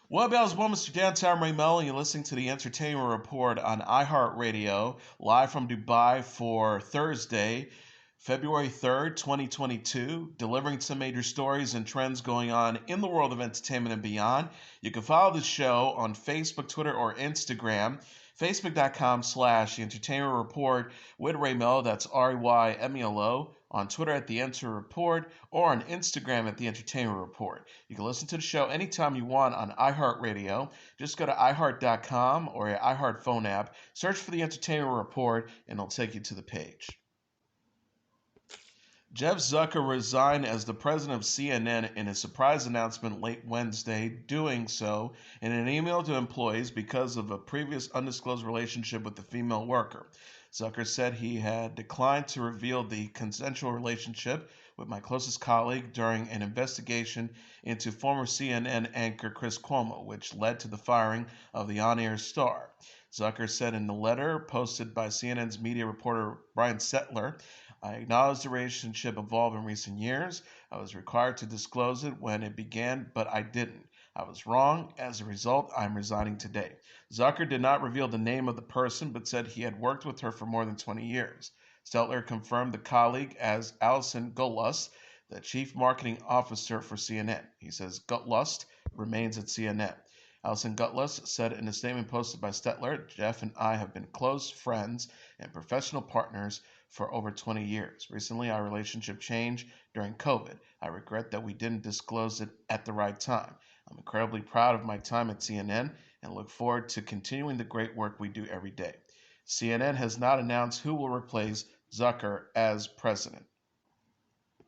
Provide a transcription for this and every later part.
Well, Bell's well, Mr. Downtown Ray Melo, and you're listening to the Entertainment Report on iHeartRadio, live from Dubai for Thursday, February 3rd, 2022, delivering some major stories and trends going on in the world of entertainment and beyond. You can follow the show on Facebook, Twitter, or Instagram. Facebook.com/The Entertainment Report with Ray Melo, that's REYMELO, on Twitter at The Enter Report, or on Instagram at The Entertainment Report. You can listen to the show anytime you want on iHeartRadio. Just go to iHeart.com or your iHeart phone app, search for The Entertainment Report, and it'll take you to the page. Jeff Zucker resigned as the president of CNN in a surprise announcement late Wednesday, doing so in an email to employees because of a previous undisclosed relationship with a female worker. Zucker said he had declined to reveal the consensual relationship with my closest colleague during an investigation into former CNN anchor Chris Cuomo, which led to the firing of the on-air star. Zucker said in the letter posted by CNN's media reporter Brian Settler, I acknowledge the relationship evolved in recent years. I was required to disclose it when it began, but I didn't. I was wrong. As a result, I'm resigning today. Zucker did not reveal the name of the person, but said he had worked with her for more than 20 years. Steltler confirmed the colleague as Allison Gotlust, the chief marketing officer for CNN. He says Gotlust remains at CNN. Allison Gotlust said in a statement posted by Stetler, Jeff and I have been close friends and professional partners for over 20 years. Recently, our relationship changed during COVID. I regret that we didn't disclose it at the right time. I'm incredibly proud of my time at CNN and look forward to continuing the great work we do every day. CNN has not announced who will replace Zucker as president.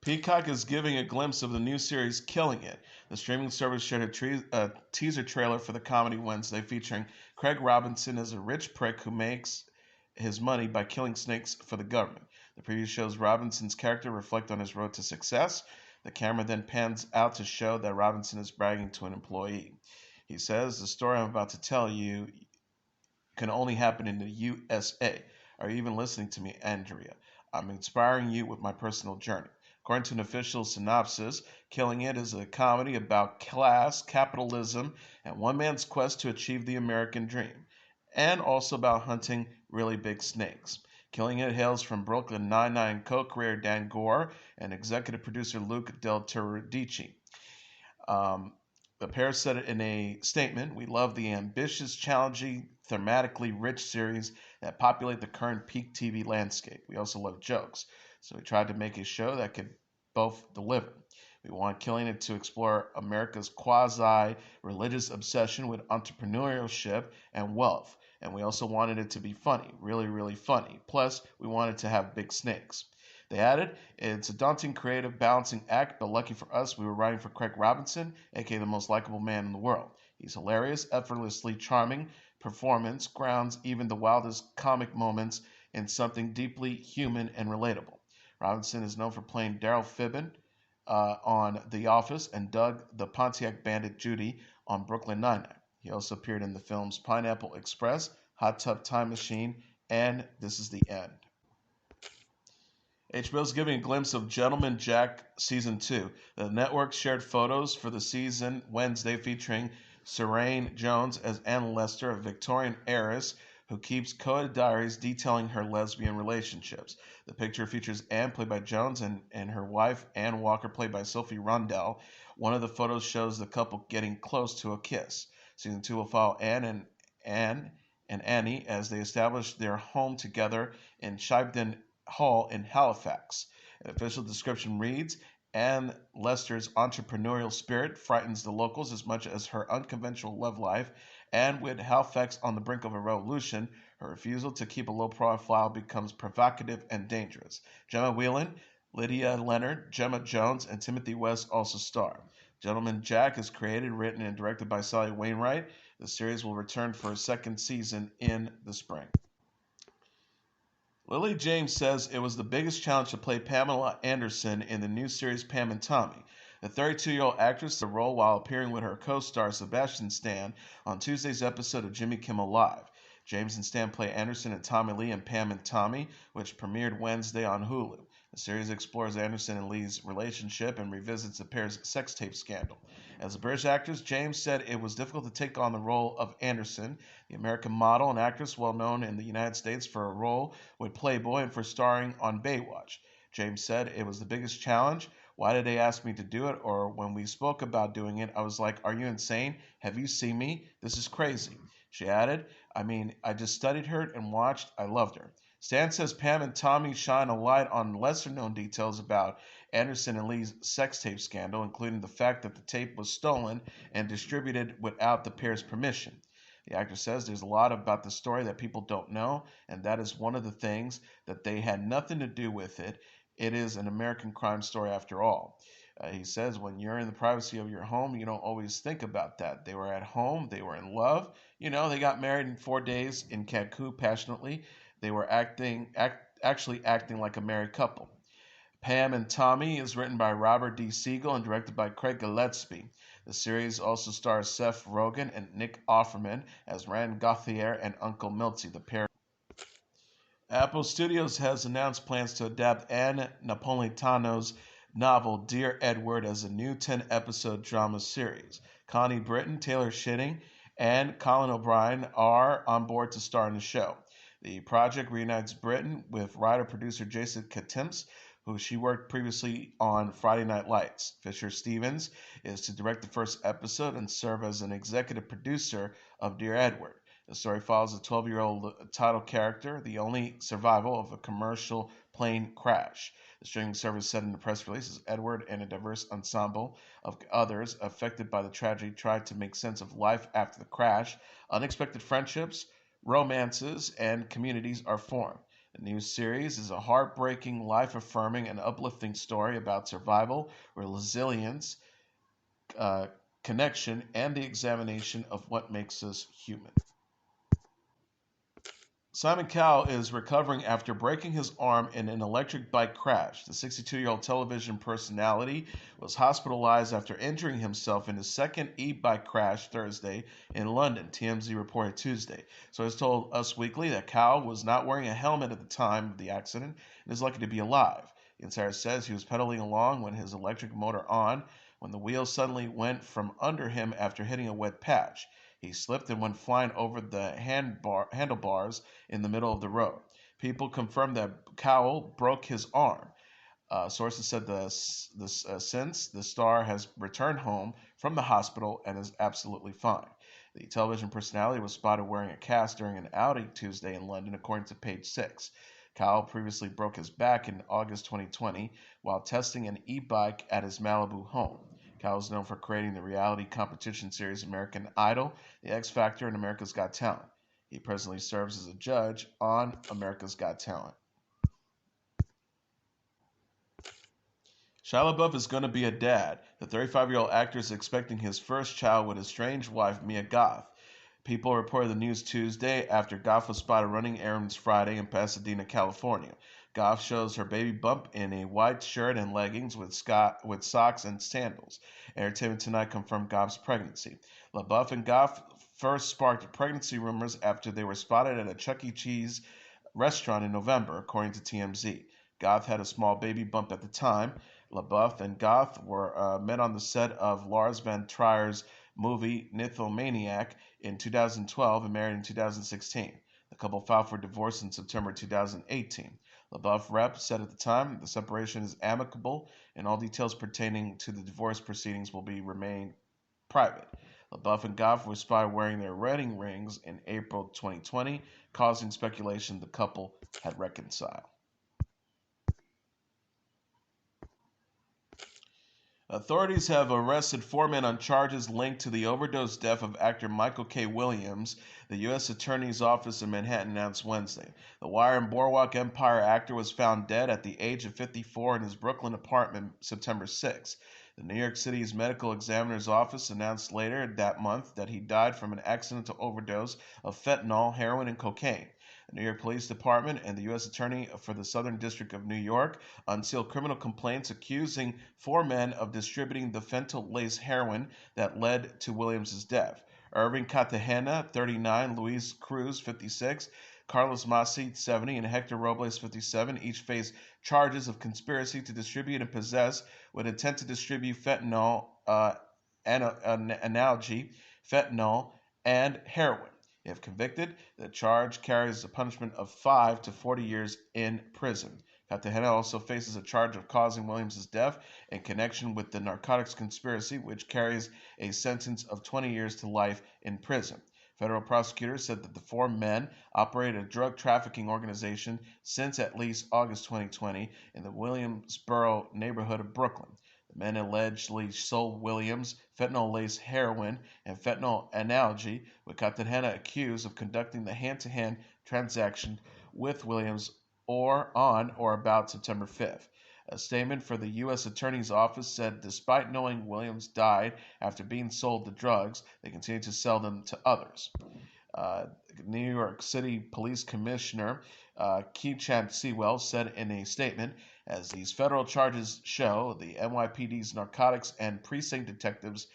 Peacock is giving a glimpse of the new series Killing It. The streaming service shared a teaser trailer for the comedy Wednesday featuring Craig Robinson as a rich prick who makes his money by killing snakes for the government. The preview shows Robinson's character reflect on his road to success. The camera then pans out to show that Robinson is bragging to an employee. He says, the story I'm about to tell you can only happen in the USA. Are you even listening to me, Andrea? I'm inspiring you with my personal journey. According to an official synopsis, Killing It is a comedy about class, capitalism, and one man's quest to achieve the American dream, and also about hunting really big snakes. Killing It hails from Brooklyn Nine-Nine co-creator Dan Gore and executive producer Luke Del Torridici. The pair said it in a statement, we love the ambitious, challenging, thematically rich series that populate the current peak TV landscape. We also love jokes, so we tried to make a show that could both deliver. We want Killing It to explore America's quasi-religious obsession with entrepreneurship and wealth. And we also wanted it to be funny, really, really funny. Plus, we wanted to have big snakes. They added, it's a daunting, creative, balancing act, but lucky for us, we were writing for Craig Robinson, aka the most likable man in the world. He's hilarious, effortlessly charming. Performance grounds even the wildest comic moments in something deeply human and relatable. Robinson is known for playing Daryl Fibbin on The Office and Doug the Pontiac Bandit Judy on Brooklyn Nine-Nine. He also appeared in the films Pineapple Express, Hot Tub Time Machine, and This Is the End. HBO is giving a glimpse of Gentleman Jack Season 2. The network shared photos for the season Wednesday featuring Suranne Jones as Ann Lester, a Victorian heiress who keeps coded diaries detailing her lesbian relationships. The picture features Anne, played by Jones, and her wife, Ann Walker, played by Sophie Rundle. One of the photos shows the couple getting close to a kiss. Season 2 will follow Anne and Annie as they establish their home together in Shibden Hall in Halifax. An official description reads, Ann Lester's entrepreneurial spirit frightens the locals as much as her unconventional love life, and with Halifax on the brink of a revolution, her refusal to keep a low profile becomes provocative and dangerous. Gemma Whelan, Lydia Leonard, Gemma Jones, and Timothy West also star. Gentleman Jack is created, written, and directed by Sally Wainwright. The series will return for a second season in the spring. Lily James says it was the biggest challenge to play Pamela Anderson in the new series Pam and Tommy. The 32-year-old actress took the role while appearing with her co-star Sebastian Stan on Tuesday's episode of Jimmy Kimmel Live. James and Stan play Anderson and Tommy Lee in Pam and Tommy, which premiered Wednesday on Hulu. The The series explores Anderson and Lee's relationship and revisits the pair's sex tape scandal. As a British actress, James said it was difficult to take on the role of Anderson, the American model and actress well known in the United States for a role with Playboy and for starring on Baywatch. James said it was the biggest challenge. Why did they ask me to do it? Or when we spoke about doing it, I was like, are you insane? Have you seen me? This is crazy. She added, I mean, I just studied her and watched. I loved her. Stan says Pam and Tommy shine a light on lesser known details about Anderson and Lee's sex tape scandal, including the fact that the tape was stolen and distributed without the pair's permission. The actor says there's a lot about the story that people don't know, and that is one of the things, that they had nothing to do with it. It is an American crime story after all. He says when you're in the privacy of your home, you don't always think about that. They were at home, they were in love. They got married in 4 days in Cancun passionately. They were actually acting like a married couple. Pam and Tommy is written by Robert D. Siegel and directed by Craig Gillespie. The series also stars Seth Rogen and Nick Offerman as Rand Gauthier and Uncle Milty, the pair. Apple Studios has announced plans to adapt Anne Napolitano's novel Dear Edward as a new 10-episode drama series. Connie Britton, Taylor Schilling, and Colin O'Brien are on board to star in the show. The project reunites Britton with writer-producer Jason Katims, who she worked previously on Friday Night Lights. Fisher Stevens is to direct the first episode and serve as an executive producer of Dear Edward. The story follows a 12-year-old title character, the only survival of a commercial plane crash. The streaming service said in the press release as Edward and a diverse ensemble of others affected by the tragedy tried to make sense of life after the crash. Unexpected friendships, romances, and communities are formed. The new series is a heartbreaking, life-affirming, and uplifting story about survival, resilience, connection, and the examination of what makes us human. Simon Cowell is recovering after breaking his arm in an electric bike crash. The 62-year-old television personality was hospitalized after injuring himself in his second e-bike crash Thursday in London, TMZ reported Tuesday. Sources told Us Weekly that Cowell was not wearing a helmet at the time of the accident and is lucky to be alive. The insider says he was pedaling along when his electric motor on when the wheel suddenly went from under him after hitting a wet patch. He slipped and went flying over the handlebars in the middle of the road. People confirmed that Cowell broke his arm. Sources said since the star has returned home from the hospital and is absolutely fine. The television personality was spotted wearing a cast during an outing Tuesday in London, according to Page 6. Cowell previously broke his back in August 2020 while testing an e-bike at his Malibu home. Cowell is known for creating the reality competition series American Idol, The X Factor, and America's Got Talent. He presently serves as a judge on America's Got Talent. Shia LaBeouf is going to be a dad. The 35-year-old actor is expecting his first child with his estranged wife, Mia Goth. People reported the news Tuesday after Goth was spotted running errands Friday in Pasadena, California. Goth shows her baby bump in a white shirt and leggings with socks and sandals. Entertainment Tonight confirmed Goth's pregnancy. LaBeouf and Goth first sparked pregnancy rumors after they were spotted at a Chuck E. Cheese restaurant in November, according to TMZ. Goth had a small baby bump at the time. LaBeouf and Goth were met on the set of Lars von Trier's movie Nymphomaniac in 2012 and married in 2016. The couple filed for divorce in September 2018. LaBeouf rep said at the time the separation is amicable and all details pertaining to the divorce proceedings will remain private. LaBeouf and Goth were spotted wearing their wedding rings in April 2020, causing speculation the couple had reconciled. Authorities have arrested 4 men on charges linked to the overdose death of actor Michael K. Williams, the U.S. Attorney's Office in Manhattan announced Wednesday. The Wire and Boardwalk Empire actor was found dead at the age of 54 in his Brooklyn apartment September 6. The New York City's medical examiner's office announced later that month that he died from an accidental overdose of fentanyl, heroin, and cocaine. The New York Police Department and the U.S. Attorney for the Southern District of New York unsealed criminal complaints accusing 4 men of distributing the fentanyl-laced heroin that led to Williams' death. Irving Cartagena, 39, Luis Cruz, 56, Carlos Masi, 70, and Hector Robles, 57, each face charges of conspiracy to distribute and possess with intent to distribute fentanyl, fentanyl, and heroin. If convicted, the charge carries a punishment of 5 to 40 years in prison. Cartagena also faces a charge of causing Williams' death in connection with the narcotics conspiracy, which carries a sentence of 20 years to life in prison. Federal prosecutors said that the four men operated a drug trafficking organization since at least August 2020 in the Williamsboro neighborhood of Brooklyn. The men allegedly sold Williams fentanyl-laced heroin and fentanyl analogy, with Cartagena accused of conducting the hand-to-hand transaction with Williams on or about September 5th. A statement for the U.S. Attorney's Office said despite knowing Williams died after being sold the drugs, they continue to sell them to others. New York City Police Commissioner Keechant Sewell said in a statement, as these federal charges show, the NYPD's narcotics and precinct detectives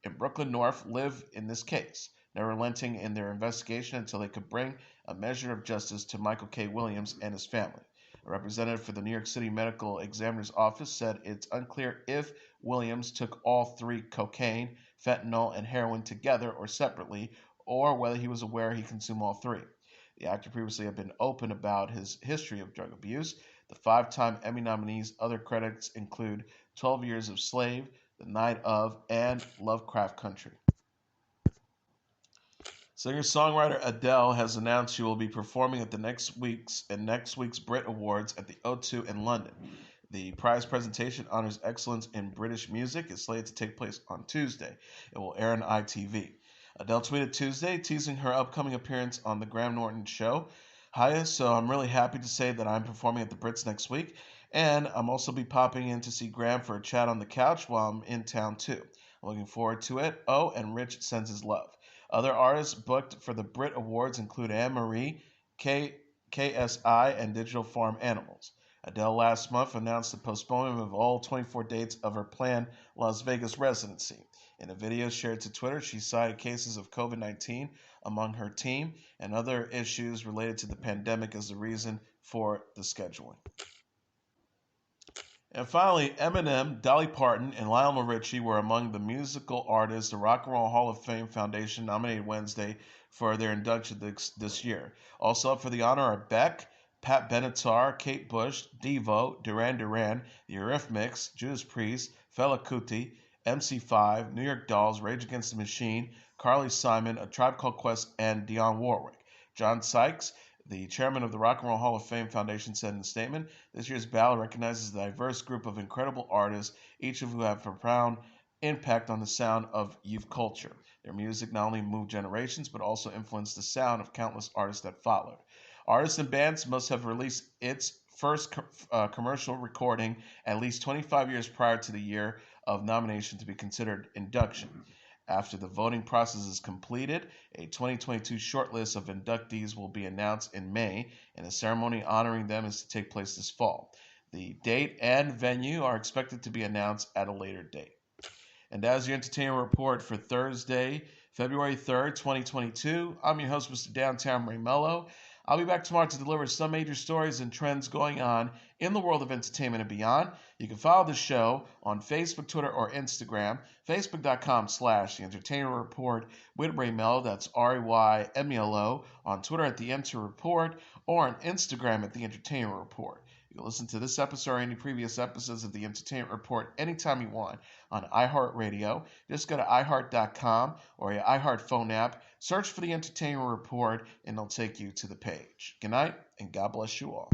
in Brooklyn North live in this case, never relenting in their investigation until they could bring a measure of justice to Michael K. Williams and his family. A representative for the New York City Medical Examiner's Office said it's unclear if Williams took all three, cocaine, fentanyl, and heroin, together or separately, or whether he was aware he consumed all three. The actor previously had been open about his history of drug abuse. The five-time Emmy nominee's other credits include 12 Years a Slave, The Night of, and Lovecraft Country. Singer-songwriter Adele has announced she will be performing at next week's Brit Awards at the O2 in London. The prize presentation honors excellence in British music is slated to take place on Tuesday. It will air on ITV. Adele tweeted Tuesday, teasing her upcoming appearance on the Graham Norton Show. Hiya, so I'm really happy to say that I'm performing at the Brits next week, and I'm also be popping in to see Graham for a chat on the couch while I'm in town too. I'm looking forward to it. Oh, and Rich sends his love. Other artists booked for the Brit Awards include Anne-Marie, KSI, and Digital Farm Animals. Adele last month announced the postponement of all 24 dates of her planned Las Vegas residency. In a video shared to Twitter, she cited cases of COVID-19 among her team and other issues related to the pandemic as the reason for the scheduling. And finally, Eminem, Dolly Parton, and Lionel Richie were among the musical artists the Rock and Roll Hall of Fame Foundation nominated Wednesday for their induction this year. Also up for the honor are Beck, Pat Benatar, Kate Bush, Devo, Duran Duran, The Eurythmics, Judas Priest, Fela Kuti, MC5, New York Dolls, Rage Against the Machine, Carly Simon, A Tribe Called Quest, and Dionne Warwick. John Sykes, the chairman of the Rock and Roll Hall of Fame Foundation, said in a statement, this year's ballot recognizes the diverse group of incredible artists, each of who have profound impact on the sound of youth culture. Their music not only moved generations, but also influenced the sound of countless artists that followed. Artists and bands must have released its first commercial recording at least 25 years prior to the year of nomination to be considered induction. After the voting process is completed, a 2022 shortlist of inductees will be announced in May, and a ceremony honoring them is to take place this fall. The date and venue are expected to be announced at a later date. And as your entertainment report for Thursday, February 3rd, 2022, I'm your host, Mr. Downtown Melo. I'll be back tomorrow to deliver some major stories and trends going on in the world of entertainment and beyond. You can follow the show on Facebook, Twitter, or Instagram. Facebook.com/The Entertainment Report with Ray Melo. That's RAYMELO. On Twitter at The Enter Report, or on Instagram at The Entertainment Report. You can listen to this episode or any previous episodes of The Entertainment Report anytime you want on iHeartRadio. Just go to iHeart.com or your iHeart phone app, search for The Entertainment Report, and it'll take you to the page. Good night, and God bless you all.